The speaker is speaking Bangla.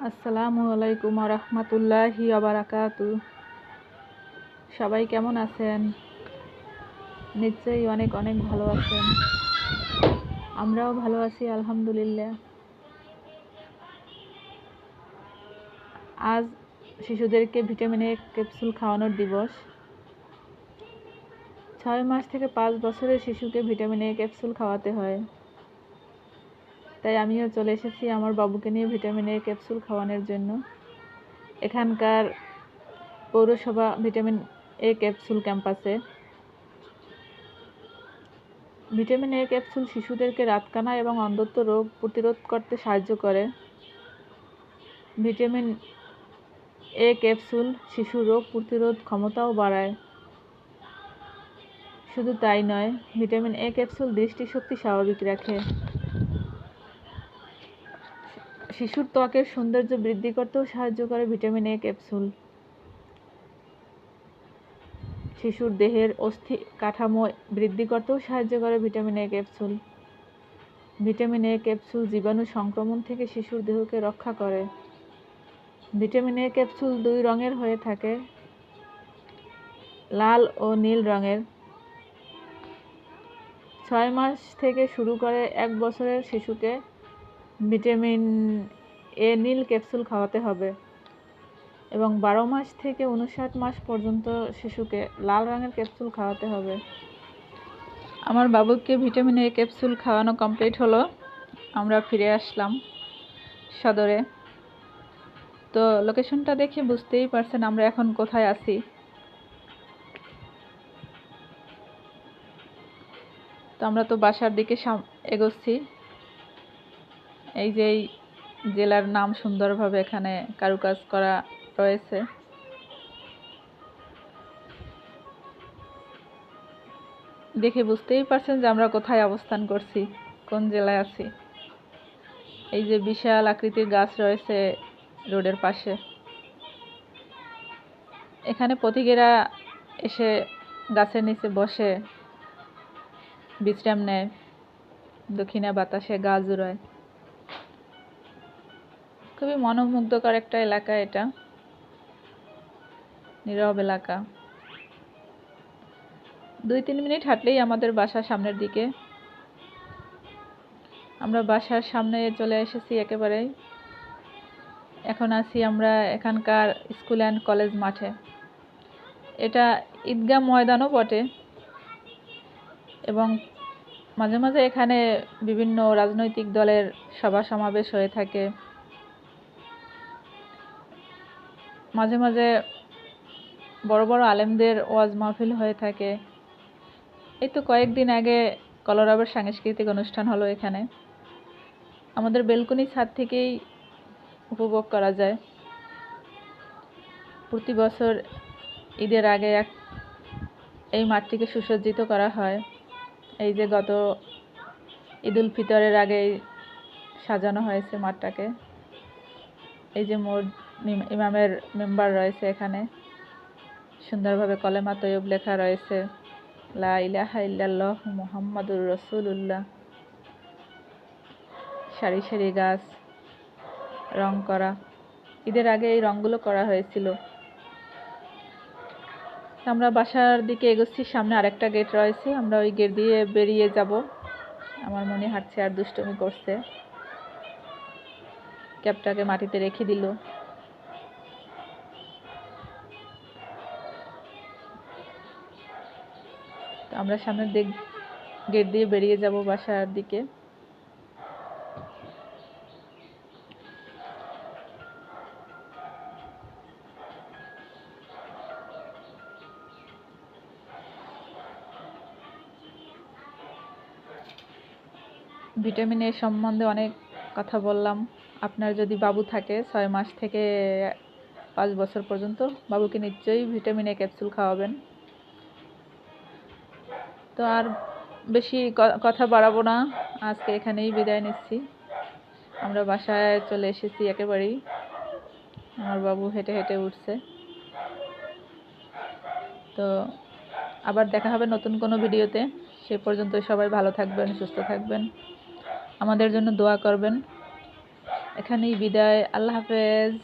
আসসালামু আলাইকুম রহমতুল্লাহি বারাকাতু। সবাই কেমন আছেন? নিশ্চয়ই অনেক অনেক ভালো আছেন। আমরাও ভালো আছি আলহামদুলিল্লাহ। আজ শিশুদেরকে ভিটামিন এ ক্যাপসুল খাওয়ানোর দিবস। 6 মাস থেকে 5 বছরের শিশুকে ভিটামিন এ ক্যাপসুল খাওয়াতে হয়। তাই আমিও চলে এসেছি আমার বাবুকে নিয়ে ভিটামিন এ ক্যাপসুল খাওয়ানোর জন্য। এখানকার পৌরসভা ভিটামিন এ ক্যাপসুল ক্যাম্পাসে। ভিটামিন এ ক্যাপসুল শিশুদেরকে রাতকানা এবং অন্ধত্ব রোগ প্রতিরোধ করতে সাহায্য করে। ভিটামিন এ ক্যাপসুল শিশুর রোগ প্রতিরোধ ক্ষমতাও বাড়ায়। শুধু তাই নয়, ভিটামিন এ ক্যাপসুল দৃষ্টিশক্তি স্বাভাবিক রাখে। শিশুর ত্বকের সৌন্দর্য বৃদ্ধি করতেও সাহায্য করে ভিটামিন এ ক্যাপসুল। শিশুর দেহের অস্থি কাঠামো বৃদ্ধি করতেও সাহায্য করে vitamin A capsule. Vitamin A capsule জীবাণু সংক্রমণ থেকে শিশুর দেহকে রক্ষা করে। ভিটামিন এ ক্যাপসুল 2 রঙের হয়ে থাকে, লাল ও নীল রঙের। 6 মাস থেকে শুরু করে 1 বছরের শিশুকে ভিটামিন এ নীল ক্যাপসুল খাওয়াতে হবে এবং 12 মাস থেকে 59 মাস পর্যন্ত শিশুকে লাল রঙের ক্যাপসুল খাওয়াতে হবে। আমার বাবুকে ভিটামিন এ ক্যাপসুল খাওয়ানো কমপ্লিট হলো। আমরা ফিরে আসলাম সদরে। তো লোকেশনটা দেখে বুঝতেই পারছেন আমরা এখন কোথায় আছি। তো আমরা তো বাসার দিকে এগোচ্ছি। এই যে এই জেলার নাম সুন্দরভাবে এখানে কারুকাজ করা রয়েছে। দেখে বুঝতেই পারছেন যে আমরা কোথায় অবস্থান করছি, কোন জেলায় আছি। এই যে বিশাল আকৃতির গাছ রয়েছে রোডের পাশে। এখানে পথিকেরা এসে গাছের নিচে বসে বিশ্রাম নেয়, দক্ষিণা বাতাসে গা জুড়ায়। খুবই মনোমুগ্ধকর একটা এলাকা এটা, নীরব এলাকা। 2-3 মিনিট হাঁটলেই আমাদের বাসার সামনের দিকে। আমরা বাসার সামনে চলে এসেছি একেবারেই। এখন আছি আমরা এখানকার স্কুল অ্যান্ড কলেজ মাঠে। এটা ঈদগাহ ময়দানও বটে এবং মাঝে মাঝে এখানে বিভিন্ন রাজনৈতিক দলের সভা সমাবেশ হয়ে থাকে। মাঝে মাঝে বড় বড় আলেমদের ওয়াজ মাহফিল হয়ে থাকে। এই তো কয়েকদিন আগে কলরবের সাংস্কৃতিক অনুষ্ঠান হলো এখানে। আমাদের বেলকনি ছাদ থেকেই উপভোগ করা যায়। প্রতি বছর ঈদের আগে এই মাঠটিকে সুসজ্জিত করা হয়। এই যে গত ঈদুল ফিতরের আগেই সাজানো হয়েছে মাঠটাকে। এই যে ইমামের মেম্বার রয়েছে এখানে, সুন্দরভাবে কলেমা তৈয়ব লেখা রয়েছে, লা ইলাহা ইল্লাল্লাহ মুহাম্মাদুর রাসূলুল্লাহ। সারি সারি গাছ রং করা, ঈদের আগে এই রংগুলো করা হয়েছিল। আমরা বাসার দিকে এগোচ্ছি। সামনে আরেকটা গেট রয়েছে, আমরা ওই গেট দিয়ে বেরিয়ে যাব। আমার মনে হাঁটছে আর দুষ্টুমি করছে, ক্যাপটাকে মাটিতে রেখে দিল। তো আমরা সামনের গেট দিয়ে বেরিয়ে যাব বাসার দিকে। ভিটামিন এ সম্বন্ধে অনেক কথা বললাম। আপনার যদি বাবু থাকে 6 মাস থেকে 5 বছর পর্যন্ত, বাবুকে নিশ্চয়ই ভিটামিন এ ক্যাপসুল খাওয়াবেন। তো আর বেশি কথা বাড়াবো না, আজকে এখানেই বিদায় নিচ্ছি। আমরা বাসায় চলে এসেছি একেবারেই। আমার বাবু হেঁটে হেঁটে উঠছে। তো আবার দেখা হবে নতুন কোনো ভিডিওতে। সে পর্যন্ত সবাই ভালো থাকবেন, সুস্থ থাকবেন, আমাদের জন্য দোয়া করবেন। এখানেই বিদায়। আল্লাহ হাফেজ।